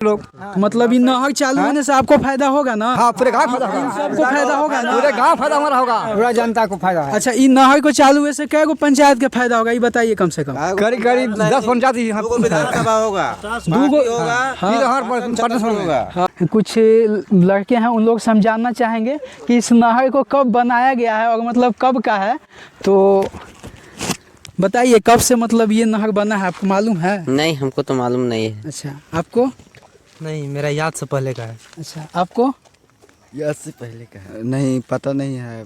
लोग। मतलब इन नहर चालू होने से आपको फायदा होगा ना? हाँ, पूरे गाँव फायदा होगा, सबको फायदा होगा ना? पूरे गाँव फायदा हमारा होगा, पूरा जनता को फायदा है। अच्छा, इन नहर को चालू हुए से कै गो पंचायत के फायदा होगा, ये बताइए कम से कम। करीब करीब 10 पंचायत विधानसभा होगा, दूगो होगा। हाँ, कुछ लड़के हैं, उन लोग से हम जानना चाहेंगे कि इस नहर को कब बनाया गया है और मतलब कब का है, तो बताइए कब से मतलब ये नहर बना है, आपको मालूम है? नहीं, हमको तो मालूम नहीं है। अच्छा, आपको? नहीं, मेरा याद से पहले का है। अच्छा, आपको? याद से पहले का है। नहीं, पता नहीं है,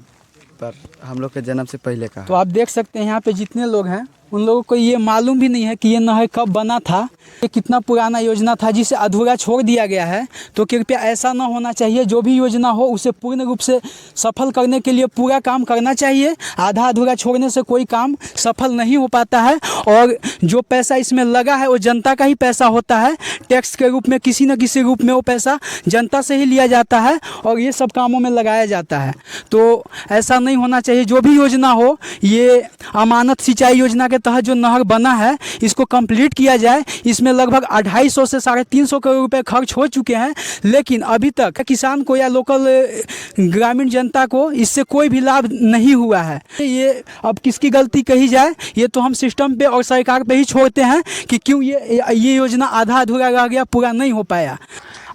पर हम लोग के जन्म से पहले का है। तो आप देख सकते हैं यहाँ पे जितने लोग हैं उन लोगों को ये मालूम भी नहीं है कि ये नहर कब बना था, ये कितना पुराना योजना था जिसे अधूरा छोड़ दिया गया है। तो कृपया ऐसा ना होना चाहिए, जो भी योजना हो उसे पूर्ण रूप से सफल करने के लिए पूरा काम करना चाहिए। आधा अधूरा छोड़ने से कोई काम सफल नहीं हो पाता है, और जो पैसा इसमें लगा है वो जनता का ही पैसा होता है। टैक्स के रूप में किसी न किसी रूप में वो पैसा जनता से ही लिया जाता है और ये सब कामों में लगाया जाता है। तो ऐसा नहीं होना चाहिए। जो भी योजना हो, ये अमानत सिंचाई योजना के तहत जो नहर बना है इसको कंप्लीट किया जाए। इसमें लगभग 250 से 350 करोड़ रुपए खर्च हो चुके हैं, लेकिन अभी तक किसान को या लोकल ग्रामीण जनता को इससे कोई भी लाभ नहीं हुआ है। ये अब किसकी गलती कही जाए, ये तो हम सिस्टम पे और सरकार पे ही छोड़ते हैं कि क्यों ये योजना आधा अधूरा रह गया, पूरा नहीं हो पाया।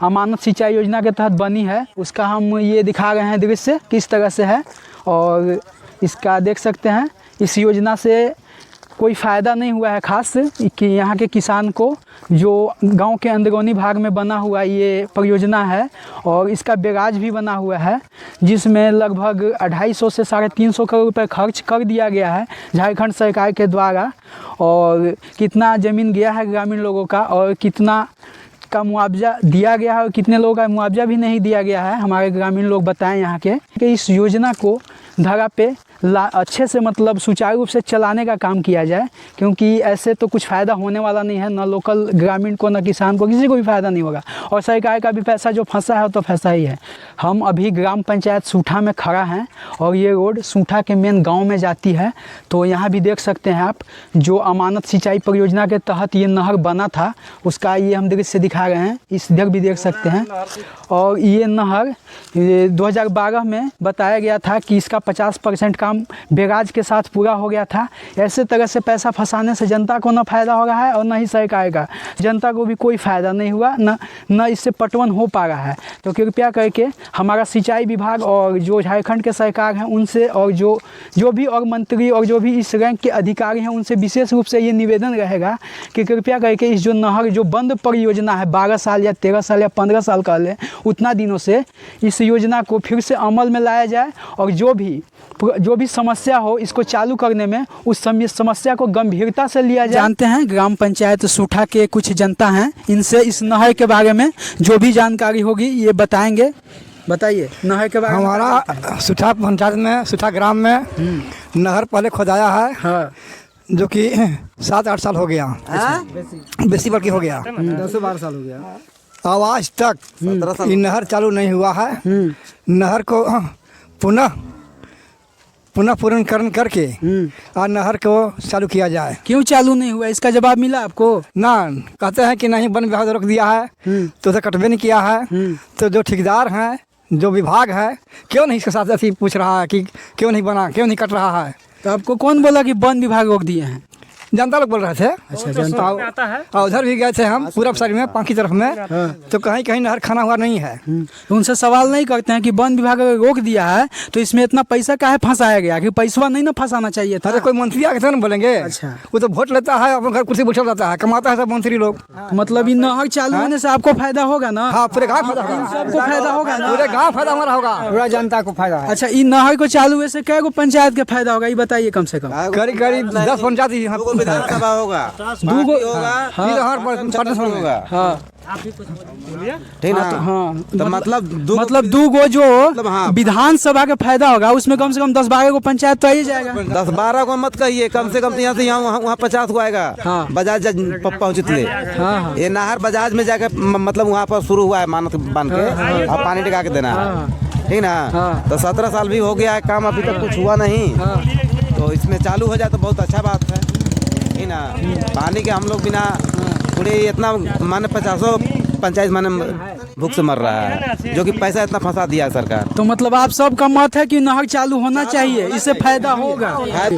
अमानत सिंचाई योजना के तहत बनी है, उसका हम ये दिखा रहे हैं दृश्य किस तरह से है, और इसका देख सकते हैं इस योजना से कोई फ़ायदा नहीं हुआ है खास कि यहाँ के किसान को। जो गांव के अंदरूनी भाग में बना हुआ ये परियोजना है, और इसका बैराज भी बना हुआ है जिसमें लगभग 250 से 350 करोड़ रुपए खर्च कर दिया गया है झारखंड सरकार के द्वारा। और कितना ज़मीन गया है ग्रामीण लोगों का, और कितना का मुआवजा दिया गया है और कितने लोगों का मुआवजा भी नहीं दिया गया है, हमारे ग्रामीण लोग बताएं यहाँ के। कि इस योजना को धरा पे अच्छे से मतलब सुचारू रूप से चलाने का काम किया जाए, क्योंकि ऐसे तो कुछ फ़ायदा होने वाला नहीं है, ना लोकल ग्रामीण को ना किसान को, किसी को भी फ़ायदा नहीं होगा, और सरकार का भी पैसा जो फंसा है तो फंसा ही है। हम अभी ग्राम पंचायत सूठा में खड़ा हैं और ये रोड सूठा के मेन गांव में जाती है। तो यहाँ भी देख सकते हैं आप, जो अमानत सिंचाई परियोजना के तहत ये नहर बना था उसका ये हम दृश्य दिखा रहे हैं, इस इधर भी देख सकते हैं। और ये नहर 2012 में बताया गया था कि इसका 50% काम बैराज के साथ पूरा हो गया था। ऐसे तरह से पैसा फंसाने से जनता को ना फायदा हो रहा है और ना ही सरकार का, जनता को भी कोई फ़ायदा नहीं हुआ, न इससे पटवन हो पा रहा है। तो कृपया करके हमारा सिंचाई विभाग और जो झारखंड के सरकार हैं उनसे, और जो भी और मंत्री और जो भी इस रैंक के अधिकारी हैं उनसे विशेष रूप से ये निवेदन रहेगा कि कृपया करके इस जो नहर जो बंद परियोजना है 12 साल या 13 साल या 15 साल पहले उतना दिनों से, इस योजना को फिर से अमल में लाया जाए, और जो भी समस्या हो इसको चालू करने में उस समस्या को गंभीरता से लिया जाए। जानते हैं ग्राम पंचायत सूठा के कुछ जनता हैं, इनसे इस नहर के बारे में जो भी जानकारी होगी ये बताएंगे। बताइए नहर के बारे में। हमारा सूठा पंचायत में, सूठा ग्राम में नहर पहले खोदाया है। हाँ। जो कि 7-8 साल हो गया, बेसी बल्कि हो गया, 10-12 साल हो गया। आज तक ये नहर चालू नहीं हुआ है। नहर को पुनः पूर्णकरण करके और नहर को चालू किया जाए। क्यों चालू नहीं हुआ, इसका जवाब मिला आपको? ना, कहते हैं कि नहीं, वन विभाग रोक दिया है तो उसे कटवे नहीं किया है। तो जो ठेकेदार हैं, जो विभाग है, क्यों नहीं इसके साथ ऐसी पूछ रहा है कि क्यों नहीं बना, क्यों नहीं कट रहा है? तो आपको कौन बोला कि वन विभाग रोक दिए हैं? जनता लोग बोल रहे थे। अच्छा, जनता। और उधर भी गए थे हम पूरब साइड में, पांकी तरफ में। तो कहीं कहीं नहर खाना हुआ नहीं है। तो उनसे सवाल नहीं करते हैं कि वन विभाग अगर रोक दिया है तो इसमें इतना पैसा काहे फंसाया गया, कि पैसा नहीं ना फंसाना चाहिए था? अरे कोई मंत्री आके थे ना बोलेंगे। अच्छा। वो तो वोट लेता है, अपने घर कुर्सी बैठा रहता है, कमाता है सब मंत्री लोग। मतलब इन नहर चालू होने से आपको फायदा होगा ना? हाँ, पूरे गाँव फायदा होगा, सबको फायदा होगा ना? पूरे गाँव फायदा हमारा होगा, पूरा जनता को फायदा है। अच्छा, इन नहर को चालू हुए से कै गो पंचायत के फायदा होगा, ये बताइए कम से कम। करीब करीब 10 पंचायत विधानसभा होगा, दूगो होगा। हाँ, ठीक ना? हाँ, तो मतलब दूगो जो विधानसभा का फायदा होगा उसमें कम से कम 10-12 को पंचायत तो आ ही जाएगा। 10-12 को मत कहिए, कम से कम यहाँ से वहाँ 50 को आएगा। हाँ। बजाज पहुँचते। हाँ। ये नहर बजाज में जाकर मतलब वहाँ पर शुरू हुआ है, मानक बन के और पानी टिका के देना है, ठीक ना? तो 17 साल भी हो गया है, काम अभी तक कुछ हुआ नहीं। तो इसमें चालू हो जाए तो बहुत अच्छा बात है, ठीक ना? पानी के हम लोग बिना पूरे इतना मान 50 पंचायत माने भूख से मर रहा है, जो कि पैसा इतना फंसा दिया है सरकार। तो मतलब आप सबका मत है कि नहर चालू होना चाहिए, इससे फायदा होगा।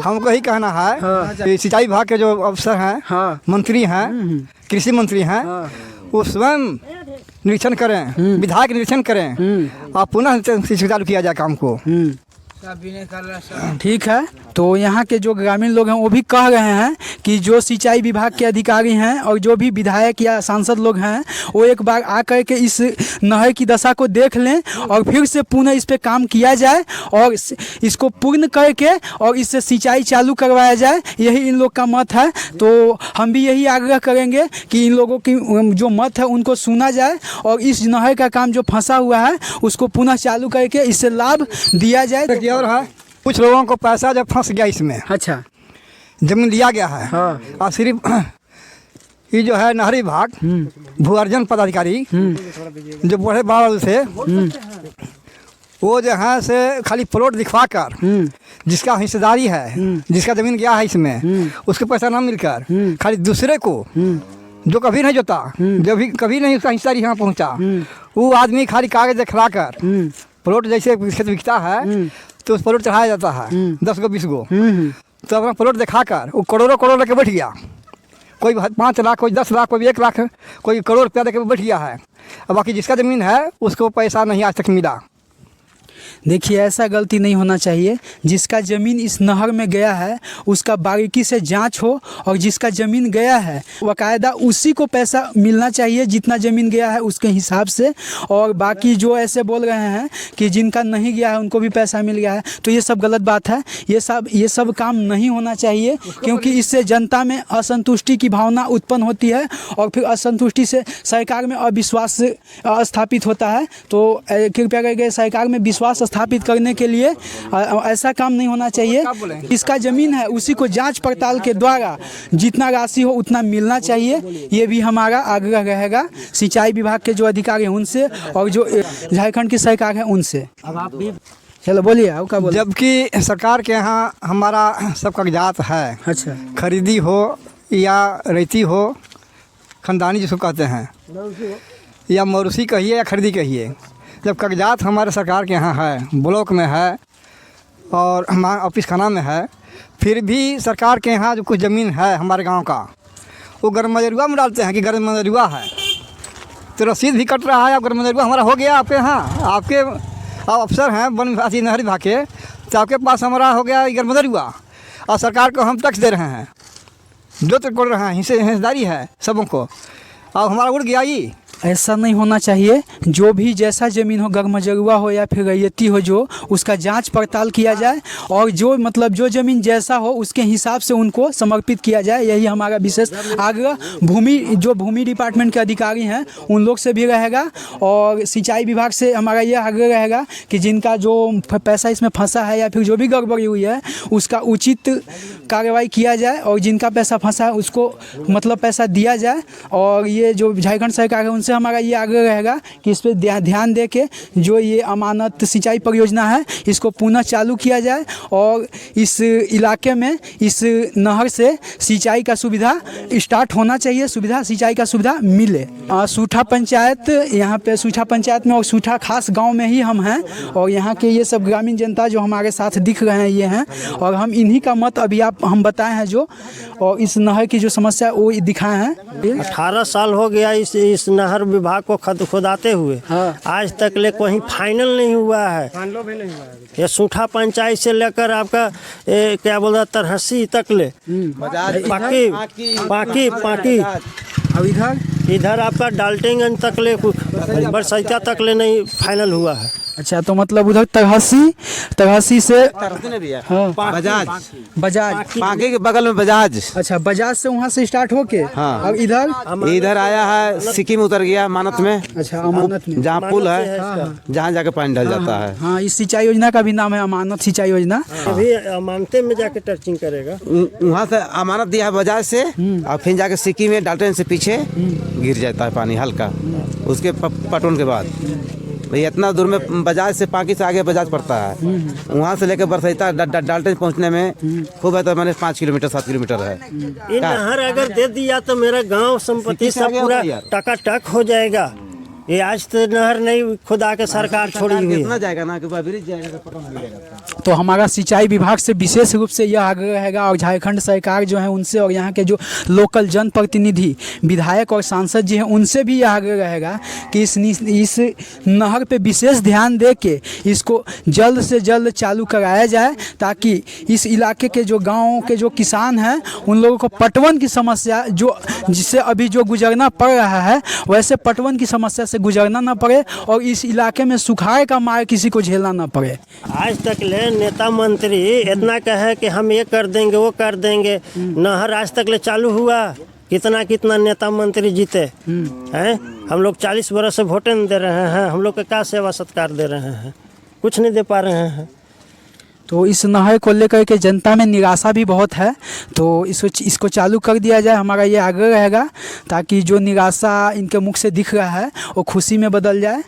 हमको यही कहना है कि सिंचाई विभाग के जो अफसर हैं, मंत्री हैं, कृषि मंत्री हैं, वो स्वयं निरीक्षण करें, विधायक निरीक्षण करें और पुनः चालू किया जाए काम को। ठीक है, तो यहाँ के जो ग्रामीण लोग हैं वो भी कह रहे हैं कि जो सिंचाई विभाग के अधिकारी हैं और जो भी विधायक या सांसद लोग हैं वो एक बार आकर के इस नहर की दशा को देख लें और फिर से पुनः इस पे काम किया जाए और इसको पूर्ण करके और इससे सिंचाई चालू करवाया जाए, यही इन लोग का मत है। तो हम भी यही आग्रह करेंगे कि इन लोगों की जो मत है उनको सुना जाए और इस नहर का काम जो फंसा हुआ है उसको पुनः चालू करके इससे लाभ दिया जाए। और है कुछ लोगों को पैसा जब फंस गया इसमें, अच्छा, जमीन लिया गया है और सिर्फ ये जो है नहरी विभाग भू अर्जन पदाधिकारी जो बड़े बाल से वो जो है से खाली प्लॉट दिखवा कर जिसका हिस्सेदारी है, जिसका जमीन गया है इसमें, उसके पैसा ना मिलकर खाली दूसरे को जो कभी नहीं जोता, जो भी कभी नहीं उसका हिस्सेदारी यहाँ पहुँचा, वो आदमी खाली कागज दिखला कर प्लॉट जैसे खेत बिकता है तो उस प्लॉट चढ़ाया जाता है 10 गो 20 गो, तो अपना प्लॉट दिखाकर वो करोड़ों लेके बैठ गया। कोई 5 लाख, कोई 10 लाख, कोई 1 लाख, कोई करोड़ रुपया लेके बैठ गया है। अब बाकी जिसका ज़मीन है उसको पैसा नहीं आज तक मिला। देखिए, ऐसा गलती नहीं होना चाहिए। जिसका ज़मीन इस नहर में गया है उसका बारीकी से जांच हो और जिसका ज़मीन गया है बाकायदा उसी को पैसा मिलना चाहिए जितना ज़मीन गया है उसके हिसाब से। और बाकी जो ऐसे बोल रहे हैं कि जिनका नहीं गया है उनको भी पैसा मिल गया है, तो ये सब गलत बात है। ये सब काम नहीं होना चाहिए क्योंकि इससे जनता में असंतुष्टि की भावना उत्पन्न होती है और फिर असंतुष्टि से सरकार में अविश्वास स्थापित होता है। तो कृपया करके सरकार में विश्वास स्थापित करने के लिए ऐसा काम नहीं होना चाहिए। इसका ज़मीन है उसी को जांच पड़ताल के द्वारा जितना राशि हो उतना मिलना चाहिए, ये भी हमारा आग्रह रहेगा सिंचाई विभाग के जो अधिकारी हैं उनसे और जो झारखंड की सरकार है उनसे। चलो बोलिए, आप क्या बोलिए। जबकि सरकार के यहाँ हमारा सब कागजात है, अच्छा, खरीदी हो या रैती हो, खानदानी जिसको कहते हैं, या मौरूसी कहिए या खरीदी कहिए, जब कागजात हमारे सरकार के यहाँ है, ब्लॉक में है और हमारा ऑफिस खाना में है, फिर भी सरकार के यहाँ जो कुछ ज़मीन है हमारे गांव का वो गर्मजरुआ में डालते हैं कि गर्मजरुआ है, तो रसीद भी कट रहा है। अब गर्मजरुआ हमारा हो गया आपके यहाँ, आपके आप अफसर हैं वन विभाग नहरी विभाग के, तो आपके पास हमारा हो गया गर्मजरुआ और सरकार को हम टैक्स दे रहे हैं, जो तक कर रहे हैं, हिस्सेदारी है सबों को, अब हमारा उड़ गया ये। ऐसा नहीं होना चाहिए। जो भी जैसा ज़मीन हो, गर्मजरुआ हो या फिर रैयती हो, जो उसका जांच पड़ताल किया जाए और जो मतलब जो ज़मीन जैसा हो उसके हिसाब से उनको समर्पित किया जाए, यही हमारा विशेष आग्रह भूमि डिपार्टमेंट के अधिकारी हैं उन लोग से भी रहेगा और सिंचाई विभाग से हमारा यह आग्रह रहेगा कि जिनका जो पैसा इसमें फंसा है या फिर जो भी गड़बड़ी हुई है उसका उचित कार्रवाई किया जाए और जिनका पैसा फंसा है उसको मतलब पैसा दिया जाए। और ये जो झारखंड सरकार है उनसे हमारा ये आग्रह रहेगा कि इस पर ध्यान दे के जो ये अमानत सिंचाई परियोजना है इसको पुनः चालू किया जाए और इस इलाके में इस नहर से सिंचाई का सुविधा स्टार्ट होना चाहिए, सिंचाई का सुविधा मिले। सूठा पंचायत, यहाँ पे सूठा पंचायत में और सूठा खास गांव में ही हम हैं और यहाँ के ये सब ग्रामीण जनता जो हमारे साथ दिख रहे हैं ये हैं और हम इन्हीं का मत अभी हम बताए हैं जो, और इस नहर की जो समस्या है वो दिखाए हैं। 18 साल हो गया इस नहर विभाग को खुदाते हुए, आज तक ले कोई फाइनल नहीं हुआ है। ये सूठा पंचायत से लेकर आपका क्या बोल रहा तरहसी तक ले, पाकी अब इधर आपका डाल्टनगंज तक ले, बरसैया तक ले नहीं फाइनल हुआ है। अच्छा, तो मतलब उधर तरहसी से बजाज पाकी के बगल में बजाज, अच्छा बजाज से वहाँ से स्टार्ट होके हाँ। अब इधर आया है, सिक्किम उतर गया अमानत में। अच्छा, अमानत में जहाँ पुल है जहाँ जाके पानी डल जाता है। हाँ, इस सिंचाई योजना का भी नाम है अमानत सिंचाई योजना। अभी अमानते में जाके टचिंग करेगा, वहाँ से अमानत दिया है बजाज से और फिर जाके सिक्किम में डाल्टन से पीछे गिर जाता है पानी हल्का, उसके पटवन के बाद भाई इतना दूर में बजाज से पाकी से आगे बजाज पड़ता है, वहाँ से लेकर बरसैता डाल्टन पहुँचने में खूब है तो मैंने 5 किलोमीटर 7 किलोमीटर है। ये नहर अगर दे दिया तो मेरा गांव संपत्ति सब पूरा टकाटक हो जाएगा। ये आज तो नहर नहीं खुदा के सरकार छोड़ी हुई कितना है। जाएगा ना कि ब्रिज जाएगा तो पता नहीं लगेगा। तो हमारा सिंचाई विभाग से विशेष रूप से यह आग्रह रहेगा और झारखंड सरकार जो है उनसे और यहाँ के जो लोकल जनप्रतिनिधि विधायक और सांसद जी हैं उनसे भी यह आग्रह रहेगा कि इस नहर पे विशेष ध्यान दे के इसको जल्द से जल्द चालू कराया जाए, ताकि इस इलाके के जो गाँव के जो किसान हैं उन लोगों को पटवन की समस्या जो जिससे अभी जो गुजरना पड़ रहा है वैसे पटवन की समस्या से गुजरना ना पड़े और इस इलाके में सुखाड़ का मार किसी को झेलना ना पड़े। आज तक ले नेता मंत्री इतना कहे कि हम ये कर देंगे वो कर देंगे, नहर आज तक ले चालू हुआ? कितना नेता मंत्री जीते हैं? हम लोग 40 बरस से वोटें नहीं दे रहे हैं, हम लोग का क्या सेवा सत्कार दे रहे हैं? कुछ नहीं दे पा रहे हैं। तो इस नहर को लेकर के जनता में निराशा भी बहुत है, तो इसको चालू कर दिया जाए, हमारा ये आग्रह रहेगा, ताकि जो निराशा इनके मुख से दिख रहा है वो खुशी में बदल जाए।